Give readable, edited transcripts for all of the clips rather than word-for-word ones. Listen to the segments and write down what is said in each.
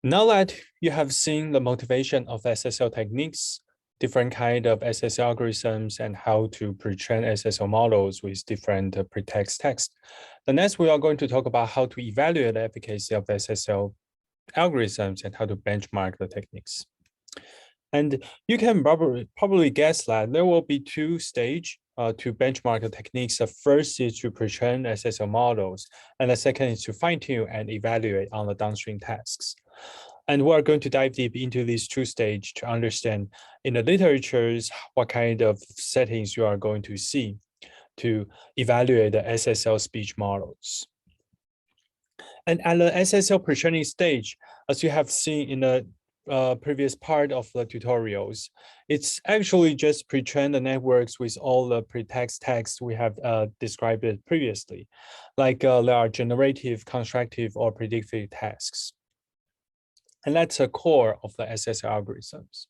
Now that you have seen the motivation of SSL techniques, different kind of SSL algorithms, and how to pre-train SSL models with different pretext text, the next we are going to talk about how to evaluate the efficacy of SSL algorithms and how to benchmark the techniques. And you can probably guess that there will be two stages to benchmark the techniques. The first is to pre-train SSL models, and the second is to fine-tune and evaluate on the downstream tasks. And we're going to dive deep into these two stages to understand in the literatures what kind of settings you are going to see to evaluate the SSL speech models. And at the SSL pre-training stage, as you have seen in the previous part of the tutorials, it's actually just pre-train the networks with all the pretext text we have described it previously, like there are generative, constructive, or predictive tasks. And that's the core of the SSL algorithms.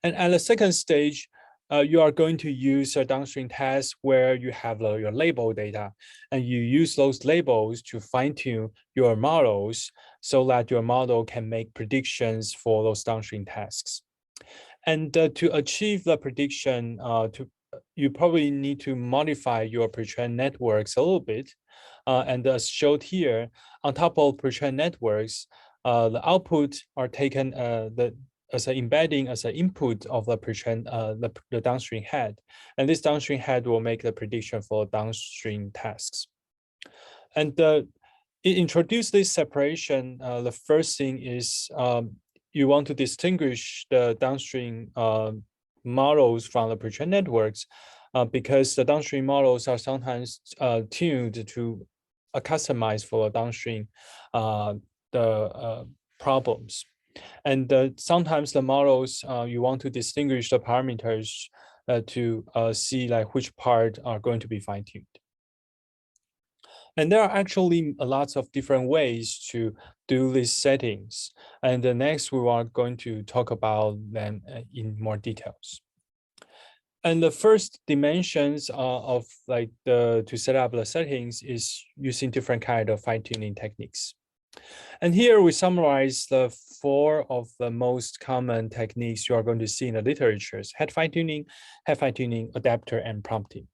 And at the second stage, you are going to use a downstream task where you have your label data, and you use those labels to fine-tune your models so that your model can make predictions for those downstream tasks. And to achieve the prediction, you probably need to modify your pre-trained networks a little bit. And as showed here, on top of pre-trained networks, the output are taken as an embedding as an input of the pre-trained the downstream head, and this downstream head will make the prediction for downstream tasks. And it introduced this separation. The first thing is you want to distinguish the downstream models from the pre-trained networks because the downstream models are sometimes tuned to customize for downstream problems. And sometimes the models, you want to distinguish the parameters to see like which part are going to be fine-tuned. And there are actually lots of different ways to do these settings. And the next we are going to talk about them in more details. And the first dimensions of like to set up the settings is using different kind of fine-tuning techniques. And here we summarize the four of the most common techniques you are going to see in the literatures: head fine-tuning, adapter, and prompting.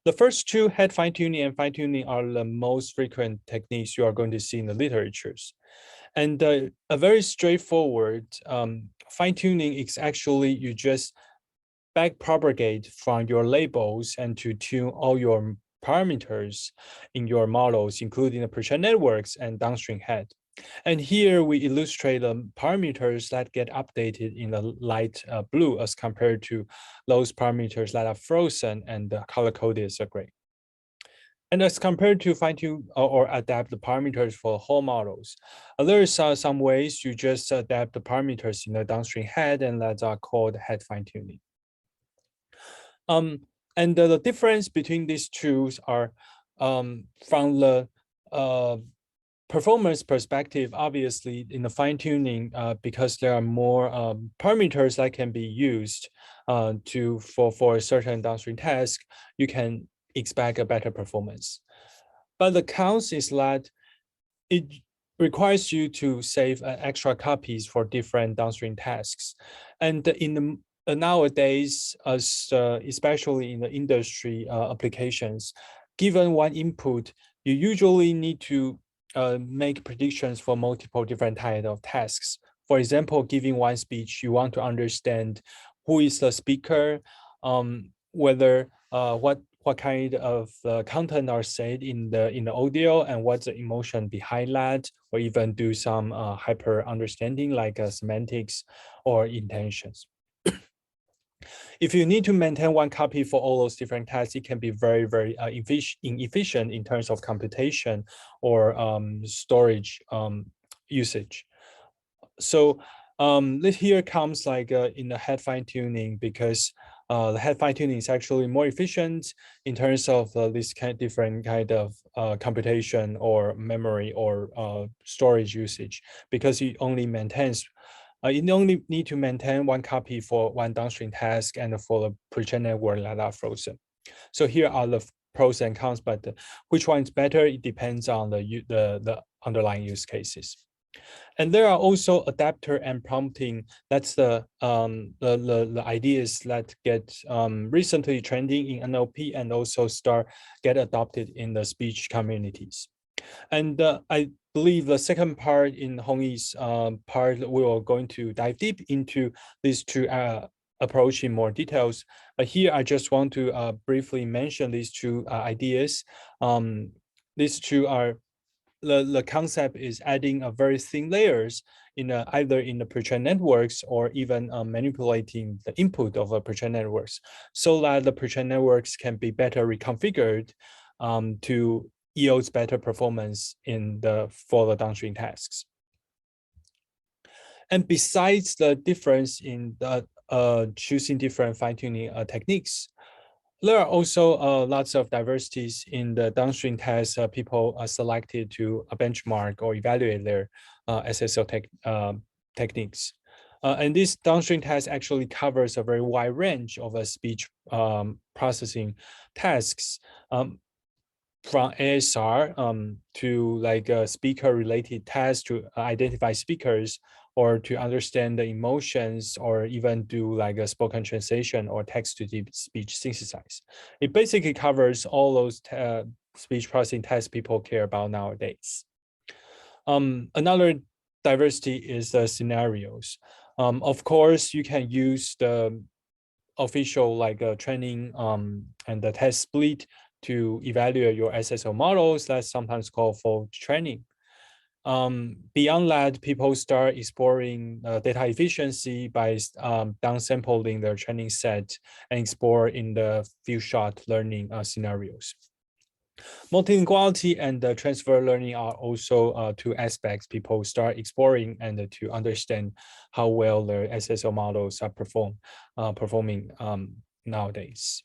The first two, head fine-tuning and fine-tuning, are the most frequent techniques you are going to see in the literatures. And a very straightforward fine-tuning is actually you just backpropagate from your labels and to tune all your parameters in your models, including the pre-trained networks and downstream head. And here we illustrate the parameters that get updated in the light blue as compared to those parameters that are frozen and color-coded as gray. And as compared to fine-tune or adapt the parameters for whole models, there is some ways you just adapt the parameters in the downstream head, and that are called head fine-tuning. And the difference between these two are from the performance perspective, obviously in the fine-tuning, because there are more parameters that can be used for a certain downstream task, you can expect a better performance. But the cons is that it requires you to save extra copies for different downstream tasks. And in the nowadays, especially in the industry applications, given one input, you usually need to make predictions for multiple different types of tasks. For example, giving one speech, you want to understand who is the speaker, whether what kind of content are said in the audio, and what's the emotion behind that, or even do some hyper understanding like semantics or intentions. If you need to maintain one copy for all those different tasks, it can be very, very inefficient in terms of computation or storage usage. So this here comes like in the head fine-tuning, because the head fine-tuning is actually more efficient in terms of this different kind of computation or memory or storage usage, because it only maintains you only need to maintain one copy for one downstream task and for the pre-trained network that are frozen. So here are the pros and cons, but which one is better? It depends on the underlying use cases. And there are also adapter and prompting. That's the ideas that get recently trending in NLP and also get adopted in the speech communities. And I believe the second part in Hongyi's part, we are going to dive deep into these two approach in more details. But here, I just want to briefly mention these two ideas. These two are the concept is adding a very thin layers in either in the pre-trained networks or even manipulating the input of a pre-trained networks so that the pre-trained networks can be better reconfigured to yield better performance for the downstream tasks. And besides the difference in the choosing different fine-tuning techniques, there are also lots of diversities in the downstream tests people are selected to benchmark or evaluate their SSL techniques. And this downstream test actually covers a very wide range of speech processing tasks from ASR to like speaker-related tests to identify speakers or to understand the emotions or even do like a spoken translation or text-to-speech synthesis. It basically covers all those speech processing tests people care about nowadays. Another diversity is the scenarios. Of course, you can use the official like training and the test split to evaluate your SSO models. That's sometimes called fault training. Beyond that, people start exploring data efficiency by downsampling their training set and explore in the few-shot learning scenarios. Multilinguality and transfer learning are also two aspects people start exploring and to understand how well their SSO models are performing nowadays.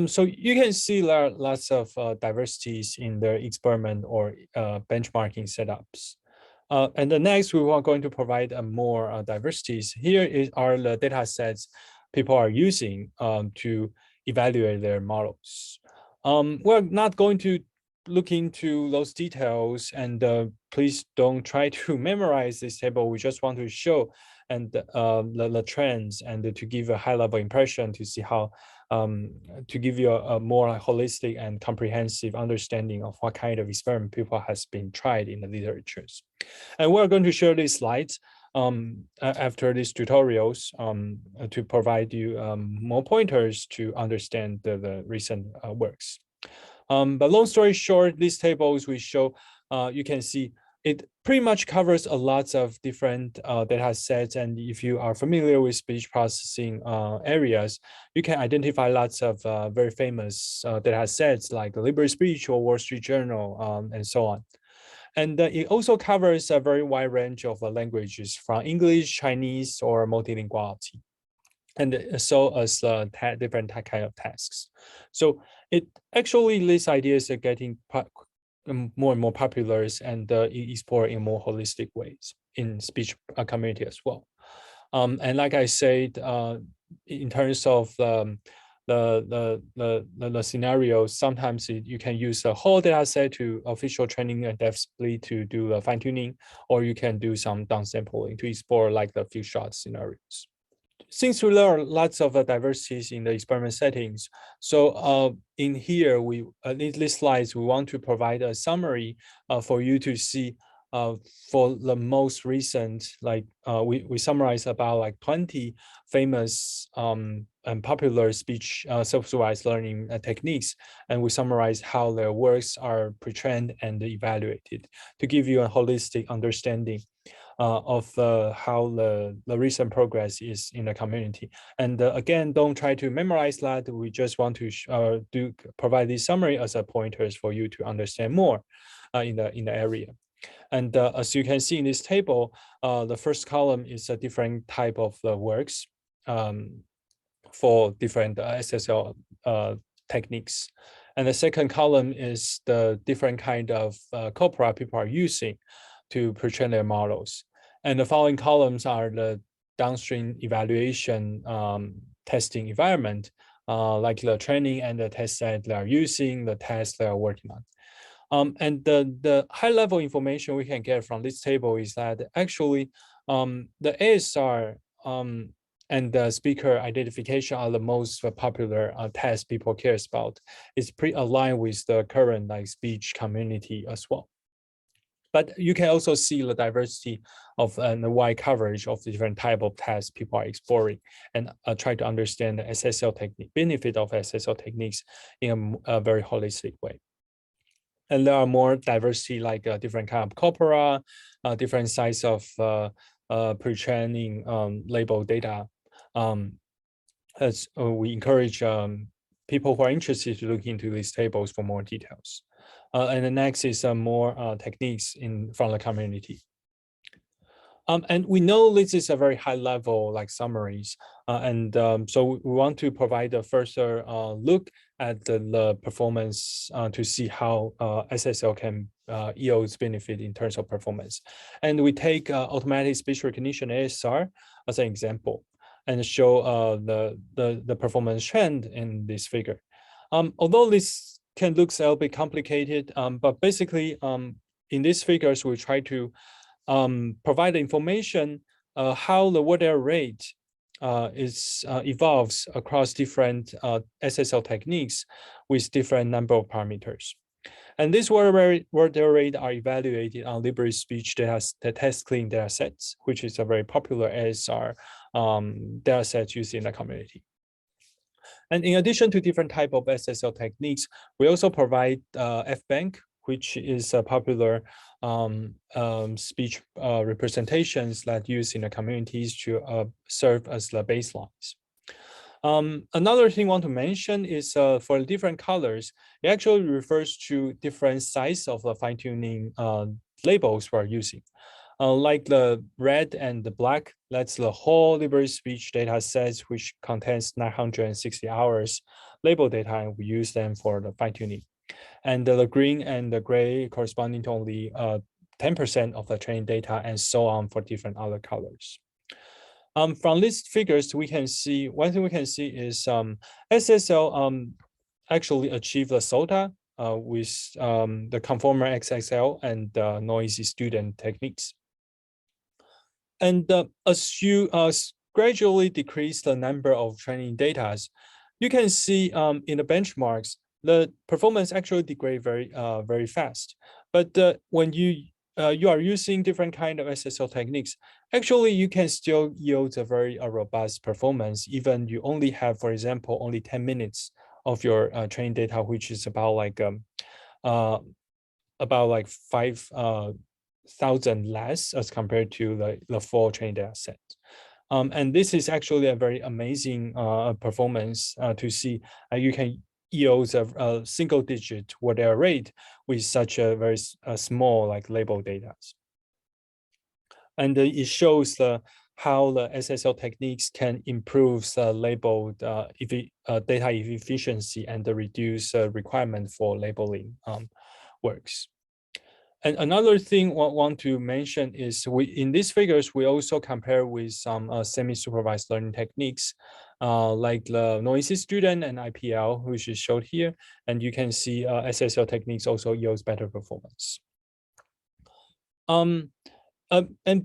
So you can see there are lots of diversities in the experiment or benchmarking setups. And the next, we are going to provide more diversities. Here are the data sets people are using to evaluate their models. We're not going to look into those details, and please don't try to memorize this table. We just want to show and the trends and to give a high-level impression to see how to give you a more holistic and comprehensive understanding of what kind of experiment people has been tried in the literatures. And we're going to share these slides after these tutorials to provide you more pointers to understand the recent works. But long story short, these tables we show, you can see it pretty much covers a lot of different data sets. And if you are familiar with speech processing areas, you can identify lots of very famous data sets like Libre Speech or Wall Street Journal and so on. And it also covers a very wide range of languages from English, Chinese, or multilinguality, and so as different kind of tasks. So it actually, these ideas are getting more and more popular and explored in more holistic ways in speech community as well. And like I said, in terms of the scenarios, sometimes you can use a whole data set to official training and depth split to do the fine tuning, or you can do some downsampling to explore like the few shot scenarios. Since we learn lots of diversities in the experiment settings, so in here, in these slides, we want to provide a summary for you to see for the most recent, like we summarize about like 20 famous and popular speech self-supervised learning techniques, and we summarize how their works are pre-trained and evaluated to give you a holistic understanding of how the recent progress is in the community. And again, don't try to memorize that. We just want to provide this summary as a pointers for you to understand more in the area. And as you can see in this table, the first column is a different type of works for different SSL techniques. And the second column is the different kind of corpora people are using to pre-train their models. And the following columns are the downstream evaluation testing environment, like the training and the test set they are using, the test they are working on. And the high level information we can get from this table is that actually the ASR and the speaker identification are the most popular tests people cares about. It's pretty aligned with the current like speech community as well. But you can also see the diversity of and the wide coverage of the different type of tests people are exploring and try to understand the SSL technique, benefit of SSL techniques in a very holistic way. And there are more diversity like different kind of corpora, different size of pre-training label data. As we encourage people who are interested to look into these tables for more details. And the next is more techniques from the community. And we know this is a very high level like summaries. So we want to provide a further look at the performance to see how SSL can yield benefit in terms of performance. And we take automatic speech recognition ASR as an example and show the performance trend in this figure. Although this can look a little bit complicated, but basically in these figures, we try to provide information how the word error rate evolves across different SSL techniques with different number of parameters. And these word error rate are evaluated on Libre speech data test clean data sets, which is a very popular ASR data set used in the community. And in addition to different type of SSL techniques, we also provide FBank, which is a popular speech representations that use in the communities to serve as the baselines. Another thing I want to mention is for different colors, it actually refers to different size of the fine-tuning labels we're using. Like the red and the black, that's the whole Libre speech data sets, which contains 960 hours label data, and we use them for the fine-tuning. And the green and the gray corresponding to only 10% of the training data, and so on for different other colors. From these figures, we can see, one thing we can see is SSL actually achieved the SOTA with the conformer XXL and noisy student techniques. And as you gradually decrease the number of training data, you can see in the benchmarks, the performance actually degrade very fast. But when you are using different kind of SSL techniques, actually you can still yield a very robust performance, even you only have, for example, only 10 minutes of your training data, which is about like 5,000 less as compared to the full training data set. And this is actually a very amazing performance to see you can yield a single digit word error rate with such a very small like label data. And it shows how the SSL techniques can improve the labeled data efficiency and reduce requirement for labeling works. And another thing I want to mention is in these figures, we also compare with some semi-supervised learning techniques like the noisy student and IPL, which is showed here. And you can see SSL techniques also yields better performance. And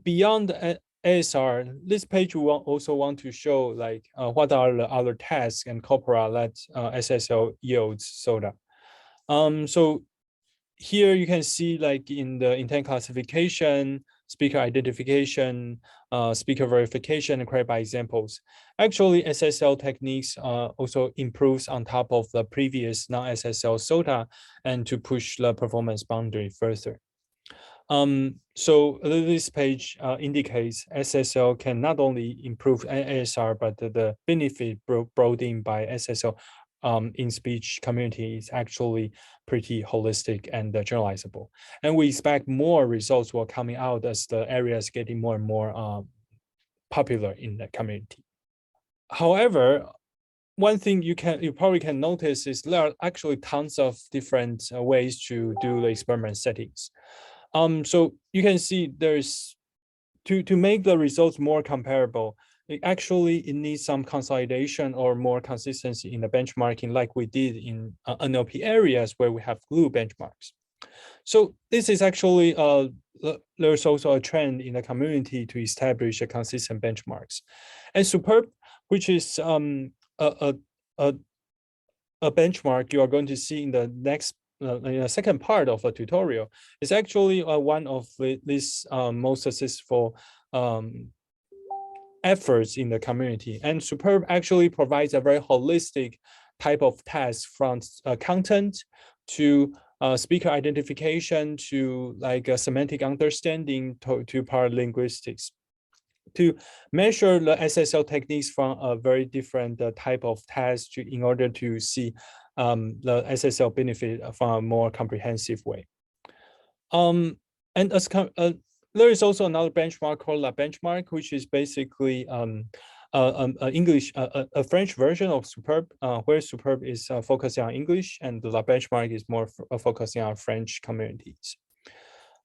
beyond ASR, this page we also want to show like what are the other tasks and corpora that SSL yields SOTA. So here you can see like in the intent classification, speaker identification, speaker verification, and create by examples. Actually, SSL techniques also improves on top of the previous non-SSL SOTA and to push the performance boundary further. So this page indicates SSL can not only improve ASR, but the benefit brought in by SSL in speech community is actually pretty holistic and generalizable. And we expect more results will coming out as the areas getting more and more popular in the community. However, one thing you probably can notice is there are actually tons of different ways to do the experiment settings. So you can see there's to make the results more comparable, it needs some consolidation or more consistency in the benchmarking like we did in NLP areas where we have glue benchmarks. So this is actually there's also a trend in the community to establish a consistent benchmarks, and Superb, which is a, a a benchmark you are going to see in the next in the second part of the tutorial, is actually one of these most successful efforts in the community. And Superb actually provides a very holistic type of test from content to speaker identification to like semantic understanding to paralinguistics, to measure the SSL techniques from a very different type of test in order to see the SSL benefit from a more comprehensive way. And as there is also another benchmark called La Benchmark, which is basically a French version of Superb, where Superb is focusing on English, and the La Benchmark is more focusing on French communities.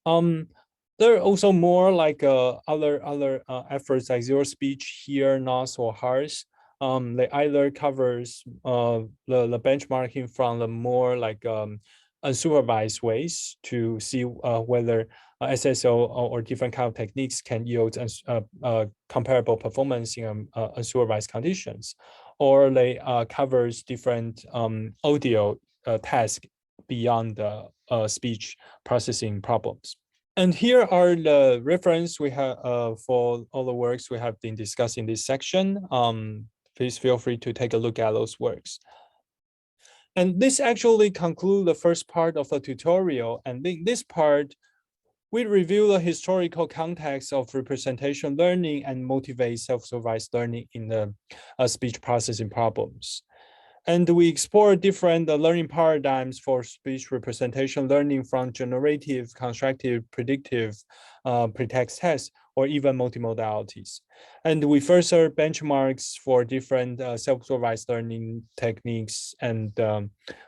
There are also more like other efforts like Zero Speech, Here, NOS, or HARS. They either covers the benchmarking from the more like unsupervised ways to see whether SSL or different kind of techniques can yield comparable performance in unsupervised conditions, or they covers different audio tasks beyond the speech processing problems. And here are the reference we have for all the works we have been discussing in this section. Please feel free to take a look at those works. And this actually concludes the first part of the tutorial. And in this part, we review the historical context of representation learning and motivate self-supervised learning in the speech processing problems. And we explore different learning paradigms for speech representation learning, from generative, constructive, predictive, pretext tests, or even multimodalities. And we further benchmarks for different self-supervised learning techniques. And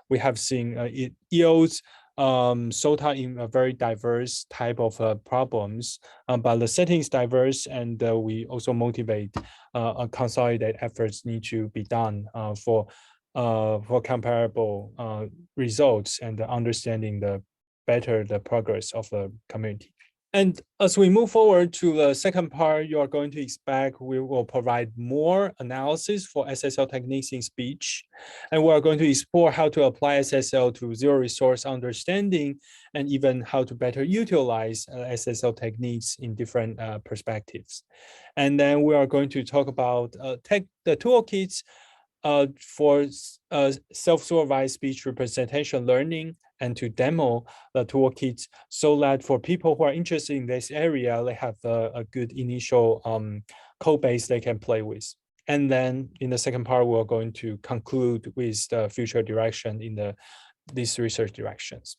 we have seen it yields SOTA in a very diverse type of problems, but the settings diverse, and we also motivate consolidate efforts need to be done for comparable results and understanding the progress of the community. And as we move forward to the second part, you are going to expect we will provide more analysis for SSL techniques in speech. And we are going to explore how to apply SSL to zero resource understanding, and even how to better utilize SSL techniques in different perspectives. And then we are going to talk about the toolkits for self-supervised speech representation learning, and to demo the toolkits so that for people who are interested in this area, they have a good initial code base they can play with. And then in the second part, we're going to conclude with the future direction in these research directions.